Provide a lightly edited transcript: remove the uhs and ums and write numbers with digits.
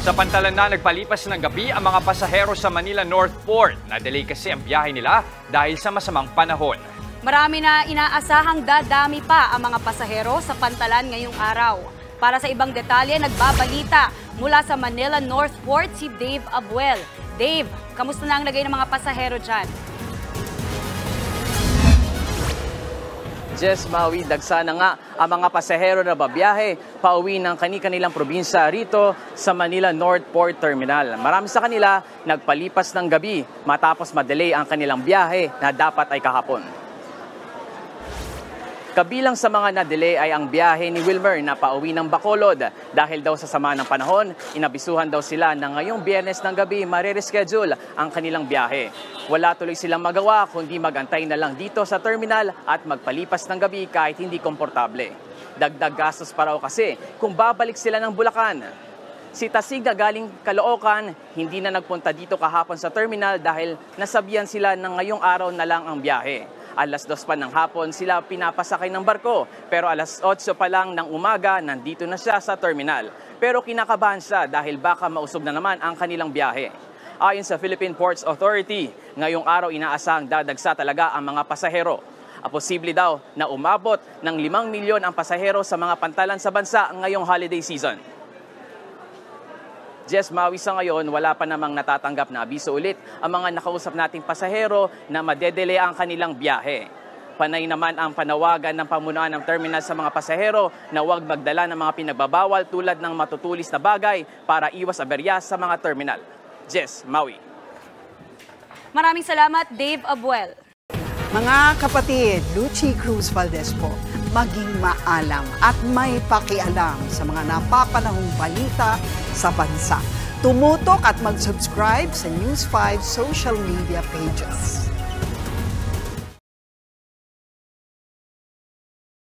Sa pantalan na nagpalipas ng gabi ang mga pasahero sa Manila North Port. Na-delay kasi ang biyahe nila dahil sa masamang panahon. Marami na inaasahang dadami pa ang mga pasahero sa pantalan ngayong araw. Para sa ibang detalye, nagbabalita mula sa Manila North Port si Dave Abuel. Dave, kamusta na ang lagay ng mga pasahero dyan? Jess, Maui, dagsa na nga ang mga pasahero na babiyahe pauwi ng kani-kanilang probinsya rito sa Manila North Port Terminal. Marami sa kanila nagpalipas ng gabi matapos madelay ang kanilang biyahe na dapat ay kahapon. Kabilang sa mga na-delay ay ang biyahe ni Wilmer na pauwi ng Bacolod. Dahil daw sa sama ng panahon, inabisuhan daw sila na ngayong Biyernes ng gabi marireschedule ang kanilang biyahe. Wala tuloy silang magawa kundi magantay na lang dito sa terminal at magpalipas ng gabi kahit hindi komportable. Dagdag gastos pa raw kasi kung babalik sila ng Bulacan. Si Tasig na galing Caloocan, hindi na nagpunta dito kahapon sa terminal dahil nasabihan sila na ngayong araw na lang ang biyahe. Alas 2 pa ng hapon sila pinapasakay ng barko pero alas 8 pa lang ng umaga nandito na siya sa terminal. Pero kinakabahan siya dahil baka mausog na naman ang kanilang biyahe. Ayon sa Philippine Ports Authority, ngayong araw inaasahang dadagsa talaga ang mga pasahero. Posible daw na umabot ng 5 milyon ang pasahero sa mga pantalan sa bansa ngayong holiday season. Jess, Maui, sa ngayon, wala pa namang natatanggap na abiso ulit ang mga nakausap nating pasahero na madedele ang kanilang biyahe. Panay naman ang panawagan ng pamunuan ng terminal sa mga pasahero na huwag magdala ng mga pinagbabawal tulad ng matutulis na bagay para iwas aberya sa mga terminal. Jess, Maui. Maraming salamat, Dave Abuel. Mga kapatid, Lucy Cruz Valdez po, maging maalam at may pakialam sa mga napapanahong balita sa bansa. Tumutok at mag-subscribe sa News 5 social media pages.